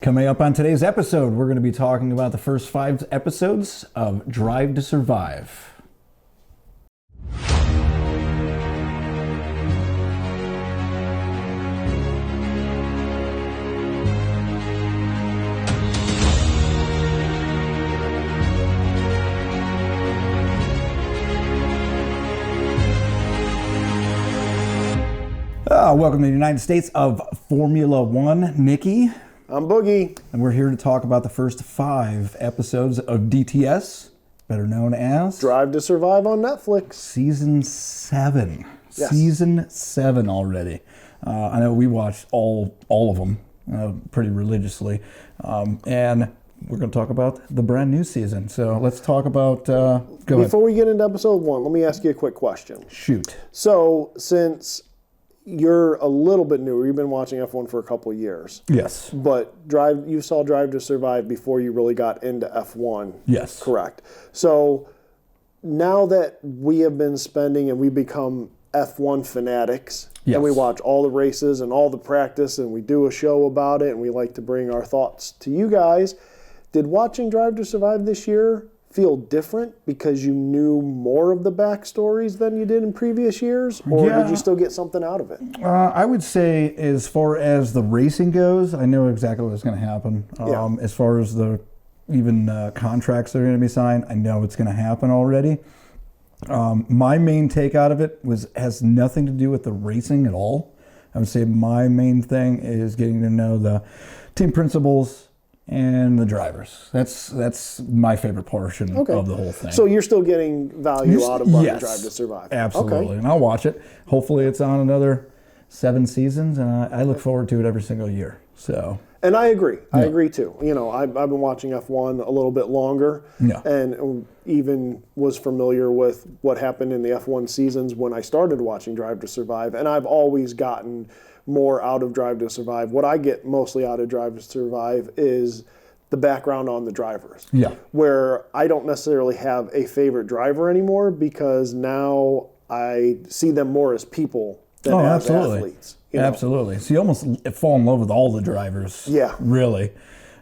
Coming up on today's episode, we're going to be talking about the first 5 episodes of Drive to Survive. Welcome to the United States of Formula One. Nicky. I'm Boogie. And we're here to talk about the first 5 episodes of DTS, better known as Drive to Survive on Netflix. Season 7. Yes. Season 7 already. I know we watched all of them pretty religiously. And we're going to talk about the brand new season. So let's talk about... Before we get into episode 1, let me ask you a quick question. Shoot. So, since you're a little bit newer, you've been watching F1 for a couple of years. Yes. But you saw Drive to Survive before you really got into F1. Yes. Correct. So, now that we have been spending and we become F1 fanatics, yes, and we watch all the races and all the practice and we do a show about it and we like to bring our thoughts to you guys, did watching Drive to Survive this year feel different because you knew more of the backstories than you did in previous years? Or did you still get something out of it? I would say as far as the racing goes, I know exactly what's going to happen. As far as the contracts that are going to be signed, I know it's going to happen already. My main take out of it has nothing to do with the racing at all. I would say my main thing is getting to know the team principals and the drivers. That's my favorite portion of the whole thing. So you're still getting value out of Drive to Survive? Absolutely. Okay. And I'll watch it. Hopefully it's on another 7 seasons, and I look forward to it every single year. So. And I agree. Yeah. I agree too. You know, I've been watching F1 a little bit longer, and even was familiar with what happened in the F1 seasons when I started watching Drive to Survive, and I've always gotten more out of Drive to Survive. What I get mostly out of Drive to Survive is the background on the drivers. Yeah. Where I don't necessarily have a favorite driver anymore because now I see them more as people than as athletes. Absolutely. So you almost fall in love with all the drivers. Yeah. Really.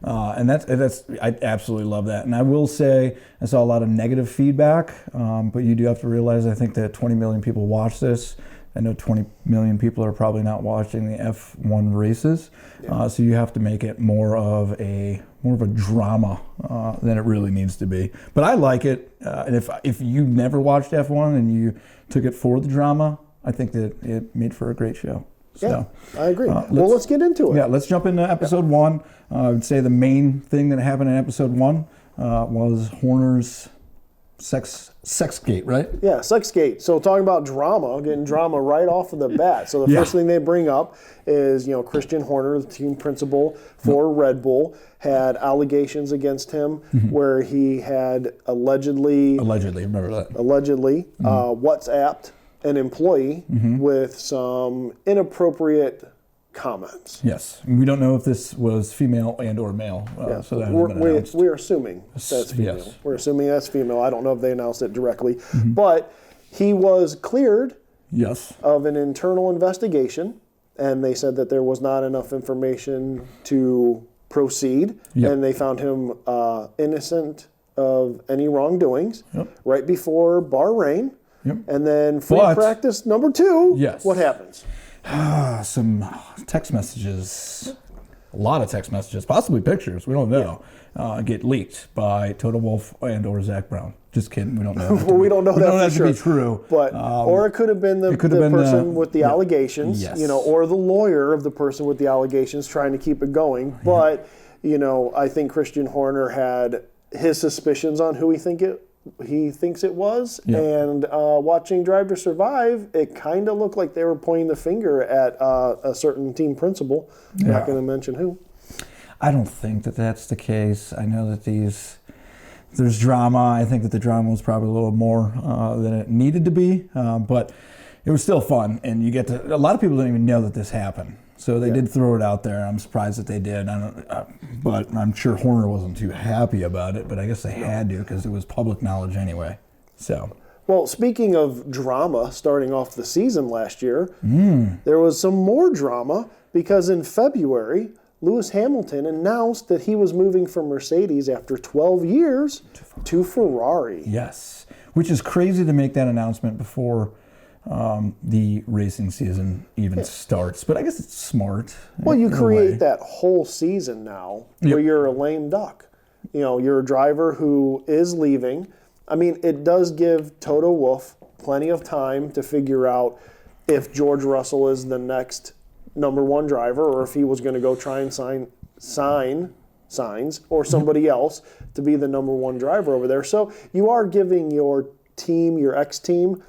And I absolutely love that. And I will say I saw a lot of negative feedback, but you do have to realize I think that 20 million people watch this. I know 20 million people are probably not watching the F1 races, so you have to make it more of a drama than it really needs to be. But I like it, and if you never watched F1 and you took it for the drama, I think that it made for a great show. So, I agree. Let's get into it. Yeah, let's jump into episode 1. I would say the main thing that happened in episode 1 was Horner's Sexgate, right? Yeah, Sexgate. So talking about drama, getting drama right off of the bat. So the first thing they bring up is, Christian Horner, the team principal for Red Bull, had allegations against him where he had allegedly remember that? WhatsApped an employee with some inappropriate comments. Yes. We don't know if this was female and or male. So that we're assuming that's female. Yes. We're assuming that's female. I don't know if they announced it directly. But he was cleared of an internal investigation, and they said that there was not enough information to proceed, and they found him innocent of any wrongdoings right before Bahrain. And then free practice number 2, what happens? Some text messages, a lot of text messages, possibly pictures, we don't know, get leaked by Toto Wolff and or Zach Brown. Just kidding, we don't know. Well, we don't know that for sure. To be true. But, or it could have been the person with the allegations, or the lawyer of the person with the allegations trying to keep it going. But, I think Christian Horner had his suspicions on who he thinks it was, and watching Drive to Survive, it kind of looked like they were pointing the finger at a certain team principal. Not going to mention who. I don't think that that's the case. I know that there's drama. I think that the drama was probably a little more than it needed to be, but it was still fun, and a lot of people don't even know that this happened. So they did throw it out there. I'm surprised that they did. But I'm sure Horner wasn't too happy about it. But I guess they had to because it was public knowledge anyway. So. Well, speaking of drama, starting off the season last year, there was some more drama because in February, Lewis Hamilton announced that he was moving from Mercedes after 12 years to Ferrari. Yes, which is crazy to make that announcement before the racing season even starts. But I guess it's smart. Well, you create that whole season now where you're a lame duck. You're a driver who is leaving. I mean, it does give Toto Wolff plenty of time to figure out if George Russell is the next number one driver or if he was going to go try and sign Sainz or somebody else to be the number one driver over there. So you are giving your team, your ex-team,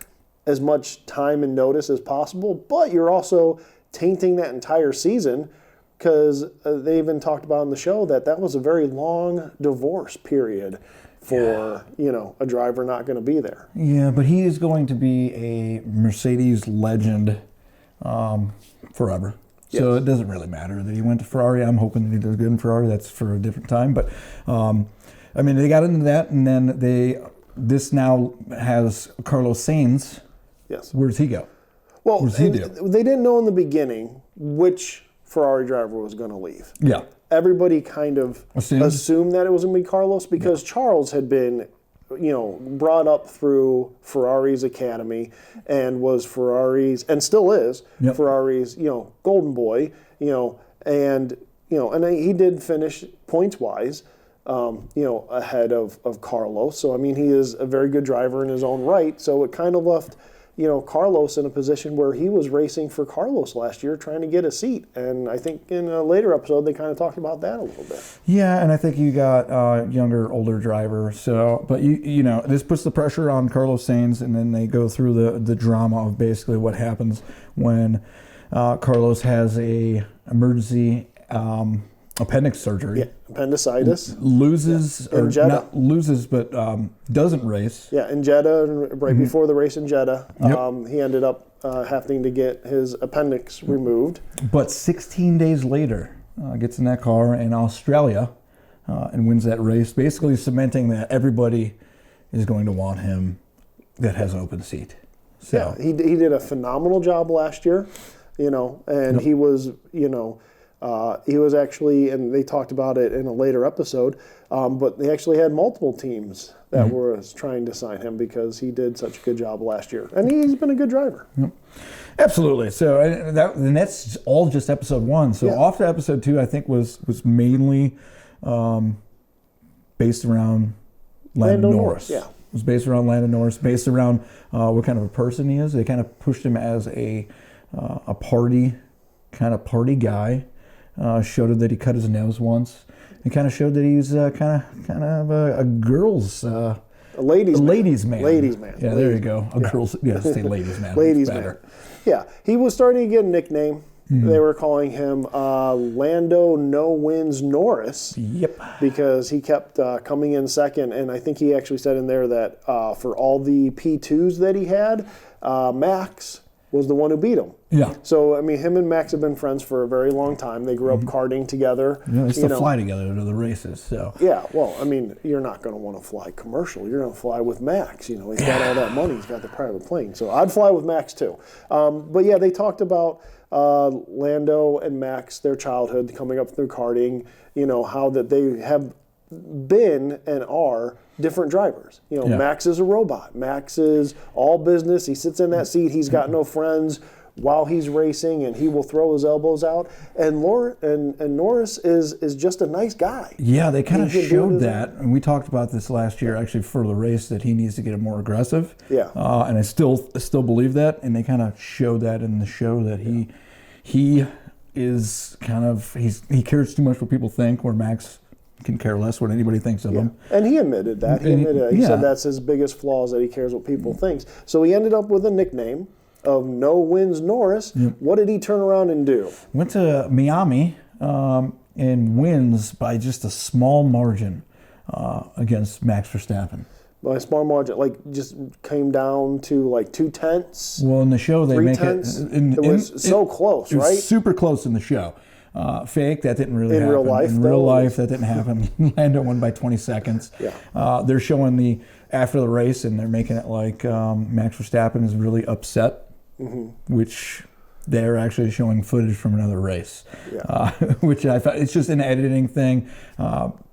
as much time and notice as possible, but you're also tainting that entire season because they even talked about on the show that was a very long divorce period for, a driver not going to be there. Yeah, but he is going to be a Mercedes legend forever. Yes. So it doesn't really matter that he went to Ferrari. I'm hoping that he does good in Ferrari. That's for a different time. But, they got into that, and then this now has Carlos Sainz. Yes. Where does he go? Well, what does he do? They didn't know in the beginning which Ferrari driver was going to leave. Yeah. Everybody kind of assumed that it was going to be Carlos because Charles had been, brought up through Ferrari's academy and was Ferrari's, and still is, Ferrari's, golden boy, and he did finish points-wise, ahead of Carlos. So, he is a very good driver in his own right. So it kind of left Carlos in a position where he was racing for Carlos last year trying to get a seat. And I think in a later episode, they kind of talked about that a little bit. Yeah, and I think you got younger, older driver. So, but this puts the pressure on Carlos Sainz, and then they go through the drama of basically what happens when Carlos has a emergency appendix surgery. Yeah, appendicitis. Loses, or not loses, but doesn't race. Yeah, in Jeddah, right before the race in Jeddah, he ended up having to get his appendix removed. But 16 days later, gets in that car in Australia and wins that race, basically cementing that everybody is going to want him that has an open seat. So he did a phenomenal job last year, and he was, he was actually, and they talked about it in a later episode, but they actually had multiple teams that were trying to sign him because he did such a good job last year. And he's been a good driver. Yep. Absolutely. So and that's all just episode 1. So off to episode 2, I think was mainly based around Lando Norris. Yeah. It was based around Lando Norris, based around what kind of a person he is. They kind of pushed him as a party guy. Showed that he cut his nose once. It kind of showed that he's kind of a girl's a ladies man. Ladies man. Yeah, there you go. Girl's say ladies man. Ladies man. Yeah, he was starting to get a nickname. They were calling him Lando No Wins Norris. Yep. Because he kept coming in second, and I think he actually said in there that for all the P2s that he had, Max was the one who beat him. Yeah. So, him and Max have been friends for a very long time. They grew up karting together. Yeah, they still fly together to the races. So. Yeah, well, you're not going to want to fly commercial. You're going to fly with Max. He's got all that money. He's got the private plane. So I'd fly with Max too. But yeah, they talked about Lando and Max, their childhood, coming up through karting, how that they have been and are different drivers. Max is a robot. Max is all business. He sits in that seat. He's got no friends while he's racing, and he will throw his elbows out. And Norris is just a nice guy. Yeah, they kind of showed that, and we talked about this last year actually for the race, that he needs to get more aggressive. Yeah. And I still believe that, and they kind of showed that in the show that he is kind of he cares too much what people think, where Max can care less what anybody thinks of him. And he admitted that. He said that's his biggest flaw, is that he cares what people think. So he ended up with a nickname of No Wins Norris. What did he turn around and do? Went to Miami and wins by just a small margin against Max Verstappen. By a small margin, just came down to 2/10. Well, in the show they make it. It was so close, right? It was super close in the show. Fake, that didn't really happen. In real life, that didn't happen. Lando won by 20 seconds. Yeah. They're showing after the race, and they're making it like Max Verstappen is really upset, which they're actually showing footage from another race, which I thought it's just an editing thing.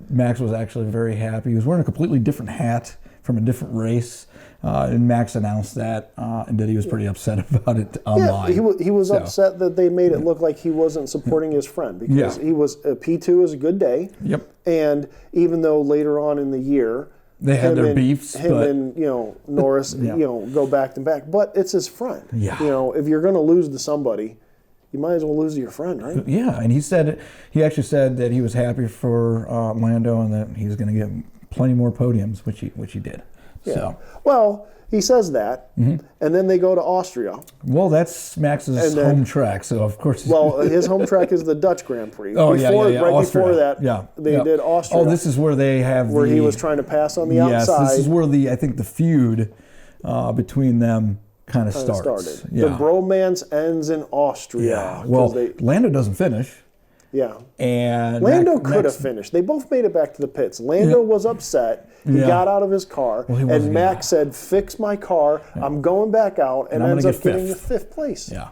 Max was actually very happy. He was wearing a completely different hat from a different race, and Max announced that, and that he was pretty upset about it online. Yeah, he was upset that they made it look like he wasn't supporting his friend, because he was P2 is a good day. Yep. And even though later on in the year they had their beefs, and Norris go back to back, but it's his friend. Yeah. If you're going to lose to somebody, you might as well lose to your friend, right? Yeah, and he actually said that he was happy for Lando and that he was going to get plenty more podiums, which he did. Yeah. So. Well, he says that, and then they go to Austria. Well, that's Max's home track, so of course. His home track is the Dutch Grand Prix. Oh, Right before that, they did Austria. Oh, this is where they have where he was trying to pass on the outside. Yes, this is where I think the feud between them kind of started. Yeah. The bromance ends in Austria. Yeah. Well, Lando doesn't finish. Yeah. And Lando could have finished. They both made it back to the pits. Lando was upset. He got out of his car, and Max said, "Fix my car. I'm going back out," and ends up getting the 5th place. Yeah.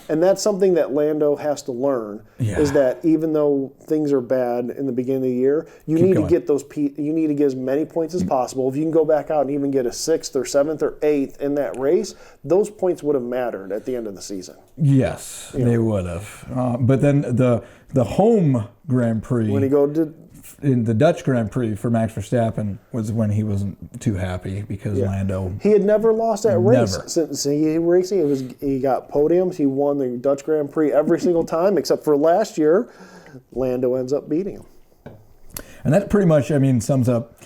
And that's something that Lando has to learn, is that even though things are bad in the beginning of the year, you need to get you need to get as many points as possible. If you can go back out and even get a 6th or 7th or 8th in that race, those points would have mattered at the end of the season. Yes, they would have. But then the home Grand Prix, when he in the Dutch Grand Prix for Max Verstappen, was when he wasn't too happy because Lando. He had never lost that race since racing. He got podiums. He won the Dutch Grand Prix every single time, except for last year. Lando ends up beating him. And that pretty much, sums up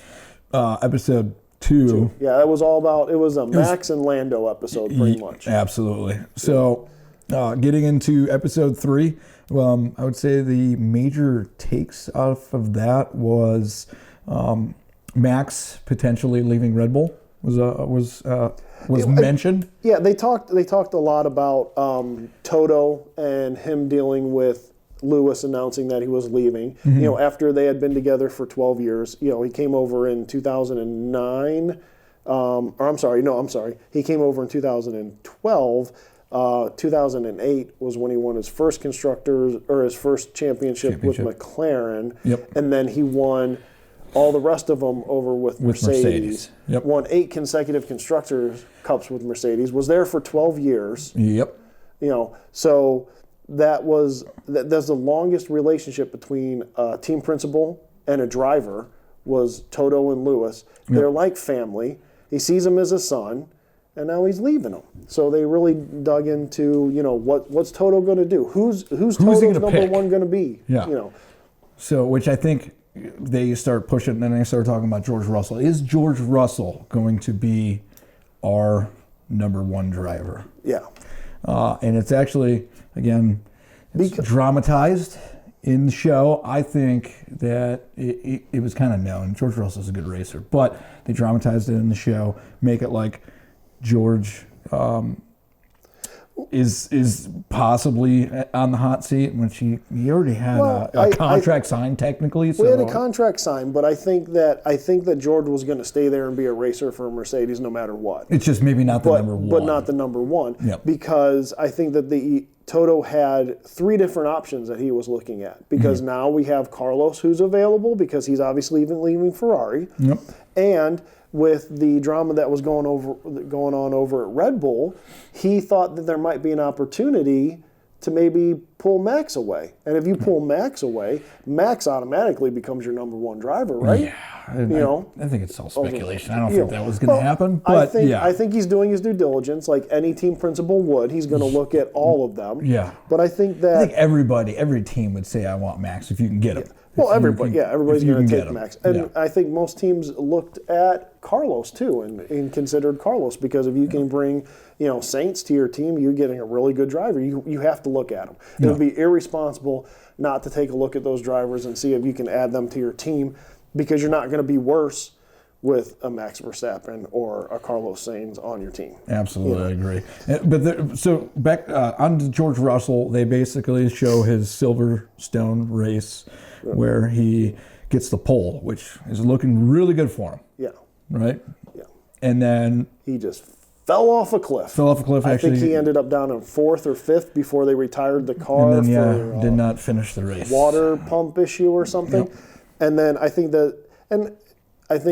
episode 2. Yeah, it was all about. It was a Max and Lando episode, pretty much. Absolutely. So, getting into episode 3. I would say the major takes off of that was Max potentially leaving Red Bull was mentioned. Yeah, they talked a lot about Toto and him dealing with Lewis announcing that he was leaving. After they had been together for 12 years. He came over in 2009. He came over in 2012. 2008 was when he won his first his first championship with McLaren. Yep. And then he won all the rest of them over with Mercedes. Yep. Won 8 consecutive Constructors' Cups with Mercedes. Was there for 12 years. Yep. So that's the longest relationship between a team principal and a driver was Toto and Lewis. They're like family. He sees him as a son. And now he's leaving them. So they really dug into, what's Toto going to do? Who's Toto's number one going to be? Yeah. So, which I think they start pushing, and they start talking about George Russell. Is George Russell going to be our number 1 driver? Yeah. And it's actually, again, dramatized in the show. I think that it was kind of known. George Russell's a good racer, but they dramatized it in the show, make it like George is possibly on the hot seat when he already had a contract signed technically. So. We had a contract signed, but I think that George was going to stay there and be a racer for Mercedes no matter what. It's just maybe not the number 1. But not the number 1. Yep. Because I think that Toto had 3 different options that he was looking at. Because now we have Carlos who's available because he's obviously even leaving Ferrari. Yep. And with the drama that was going on over at Red Bull, he thought that there might be an opportunity to maybe pull Max away. And if you pull Max away, Max automatically becomes your number 1 driver, right? Yeah. I think it's all speculation. I don't think that was going to happen. But I think he's doing his due diligence like any team principal would. He's going to look at all of them. Yeah. But I think every team would say, I want Max if you can get him. Well, everybody's going to take Max. And I think most teams looked at Carlos, too, and considered Carlos, because if you can bring, Saints to your team, you're getting a really good driver. You have to look at them. It would be irresponsible not to take a look at those drivers and see if you can add them to your team, because you're not going to be worse with a Max Verstappen or a Carlos Sainz on your team. Absolutely, I agree. But so back on to George Russell, they basically show his Silverstone race where he gets the pole, which is looking really good for him. Yeah. Right? Yeah. And then he just fell off a cliff. Actually. I think he ended up down in 4th or 5th before they retired the car. And then, for, did not finish the race. Water pump issue or something. Yep. And then I think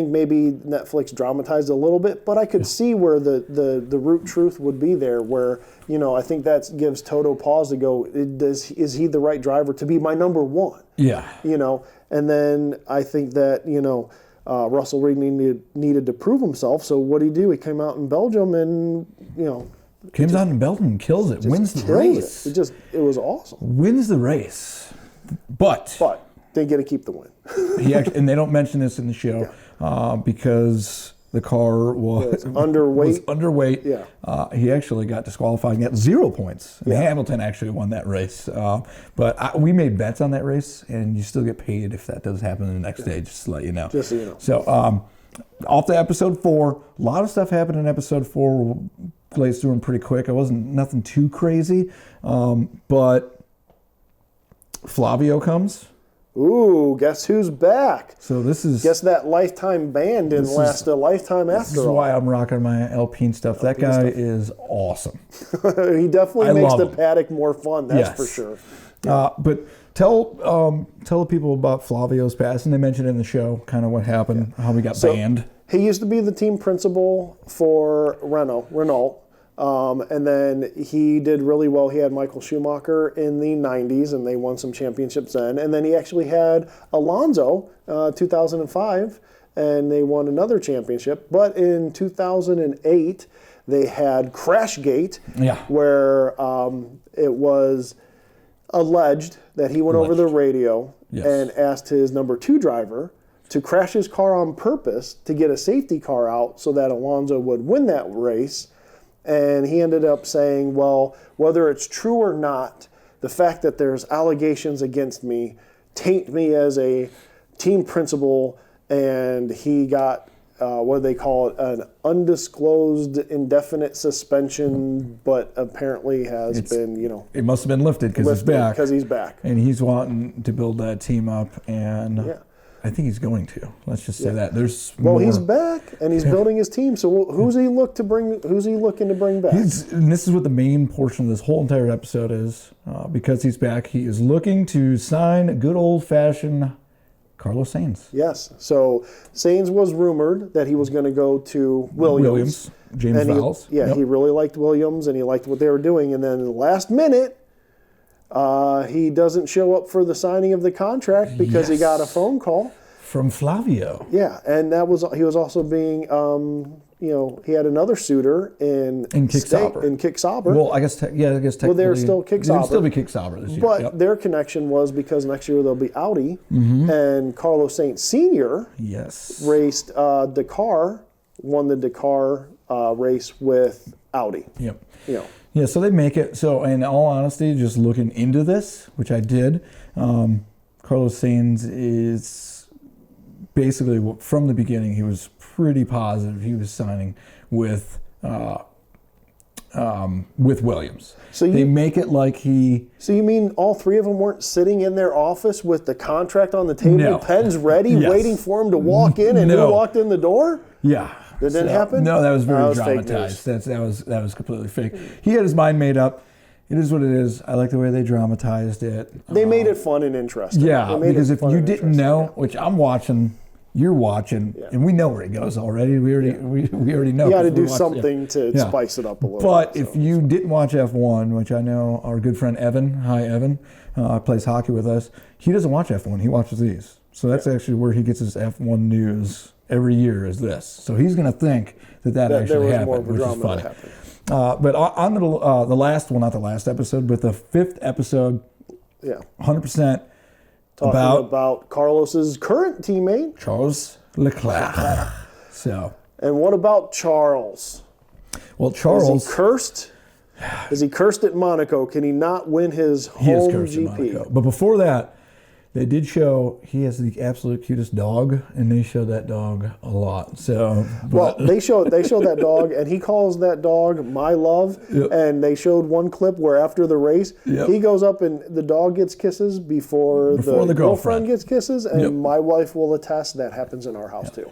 maybe Netflix dramatized a little bit, but I could see where the root truth would be there, where, I think that gives Toto pause to go, is he the right driver to be my number one? Yeah. And then I think that, Russell Reed needed to prove himself. So what did he do? He came out in Belgium and, Comes out in Belgium and kills it, wins the race. It was awesome. Wins the race. But didn't get to keep the win. And they don't mention this in the show because the car was underweight. Yeah. He actually got disqualified and got 0 points. And Hamilton actually won that race. But we made bets on that race, and you still get paid if that does happen in the next day, just to let you know. Just so you know. So off to episode 4. A lot of stuff happened in episode 4. We'll glaze through them pretty quick. It wasn't nothing too crazy. But Flavio comes. Ooh, guess who's back? So guess that lifetime ban didn't last a lifetime after all. This is why I'm rocking my Alpine stuff. That guy is awesome. He definitely makes the paddock more fun, that's for sure. But tell the people about Flavio's past, and they mentioned in the show kind of what happened, how we got banned. He used to be the team principal for Renault. And then he did really well. He had Michael Schumacher in the 90s, and they won some championships then. And then he actually had Alonso 2005, and they won another championship. But in 2008, they had Crashgate, where it was alleged that he went over the radio and asked his number 2 driver to crash his car on purpose to get a safety car out so that Alonso would win that race. And he ended up saying, well, whether it's true or not, the fact that there's allegations against me taint me as a team principal, and he got, what do they call it, an undisclosed indefinite suspension, but apparently has been, It must have been lifted because he's back. Because he's back. And he's wanting to build that team up, and I think he's going to. Let's just say that. There's more. He's back, and he's building his team. So who's he looking to bring back? And this is what the main portion of this whole entire episode is. Because he's back, he is looking to sign good old-fashioned Carlos Sainz. Yes. So Sainz was rumored that he was going to go to Williams. James Vowles. He really liked Williams, and he liked what they were doing. And then in the last minute, he doesn't show up for the signing of the contract because he got a phone call from Flavio. Yeah, and he was also being, he had another suitor in Kick Sauber. Well, I guess technically. Well, they're still Kick Sauber. They'll still be Kick Sauber this year. But their connection was because next year they'll be Audi, and Carlos Sainz Sr. Raced Dakar, won the Dakar race with Audi. Yep. Yeah, so they make it. So, in all honesty, just looking into this, which I did, Carlos Sainz is basically, from the beginning, he was pretty positive he was signing with Williams. So they make it like he... So you mean all 3 of them weren't sitting in their office with the contract on the table, pens ready, waiting for him to walk in, and who walked in the door? Yeah. That didn't happen? No, that was very dramatized. That was completely fake. He had his mind made up. It is what it is. I like the way they dramatized it. They made it fun and interesting. Yeah, because if you didn't know, which I'm watching, you're watching, and we know where it goes already. We already know. You got to do something to spice it up a little bit. But if you didn't watch F1, which I know our good friend Evan, hi Evan, plays hockey with us, he doesn't watch F1. He watches these. So that's actually where he gets his F1 news every year is this. So he's going to think that actually happened, which is funny. But on the last, well, not the last episode, but the 5th episode, 100% talking about Carlos's current teammate, Charles Leclerc. So. And what about Charles? Well, Charles... Is he cursed? Is he cursed at Monaco? Can he not win his home GP? He is cursed at Monaco. But before that, they did show he has the absolute cutest dog, and they showed that dog a lot. So, they showed that dog, and he calls that dog my love. And they showed one clip where after the race, he goes up and the dog gets kisses before the girlfriend gets kisses, and my wife will attest that happens in our house too.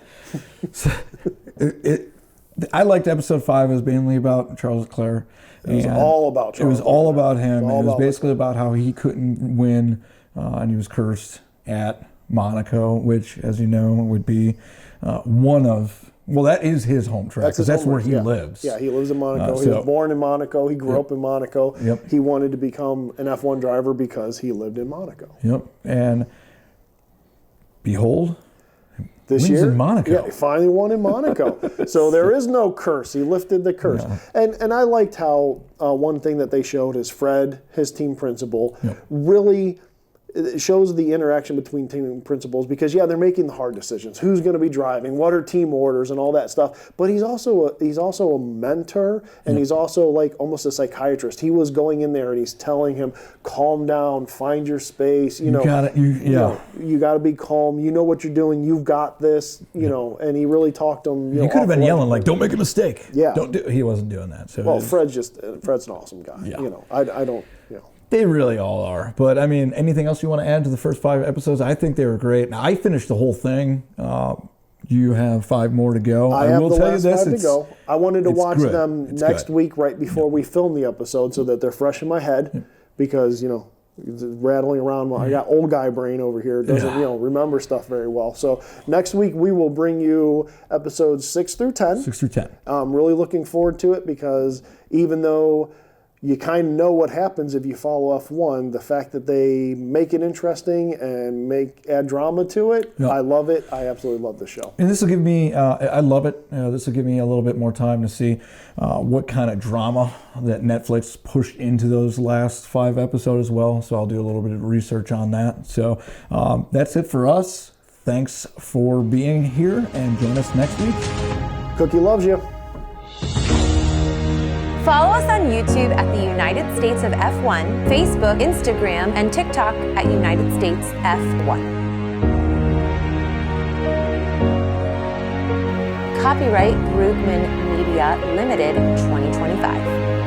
I liked episode 5 as mainly about Charles Leclerc. It was all about Charles. It was all about him. It was basically about how he couldn't win, and he was cursed at Monaco, which, as you know, would be one of. Well, that is his home track because that's where he lives. Yeah, he lives in Monaco. He was born in Monaco. He grew up in Monaco. Yep. He wanted to become an F1 driver because he lived in Monaco. Yep. And behold, this year in Monaco. Yeah, he finally won in Monaco. So there is no curse. He lifted the curse. Yeah. And I liked how one thing that they showed is Fred, his team principal, really. It shows the interaction between team principals because they're making the hard decisions. Who's going to be driving? What are team orders and all that stuff? But he's also a mentor and he's also like almost a psychiatrist. He was going in there and he's telling him, "Calm down, find your space. You got to be calm. You know what you're doing. You've got this. You know." And he really talked to him. You could have been yelling like, "Don't make a mistake." Yeah, he wasn't doing that. So Fred's an awesome guy. Yeah. I don't. They really all are. But, I mean, anything else you want to add to the first 5 episodes? I think they were great. Now, I finished the whole thing. You have 5 more to go. I will tell you this. 5 to go. I wanted to watch them next week right before we film the episode so that they're fresh in my head because, rattling around. I got old guy brain over here. Doesn't, remember stuff very well. So next week we will bring you episodes 6 through 10. 6 through 10. I'm really looking forward to it because even though you kind of know what happens if you follow F1. The fact that they make it interesting and add drama to it, I love it. I absolutely love the show. And this will give me, I love it. This will give me a little bit more time to see what kind of drama that Netflix pushed into those last 5 episodes as well. So I'll do a little bit of research on that. So that's it for us. Thanks for being here and join us next week. Cookie loves you. Follow us on YouTube at the United States of F1, Facebook, Instagram, and TikTok at United States F1. Copyright Brugman Media Limited 2025.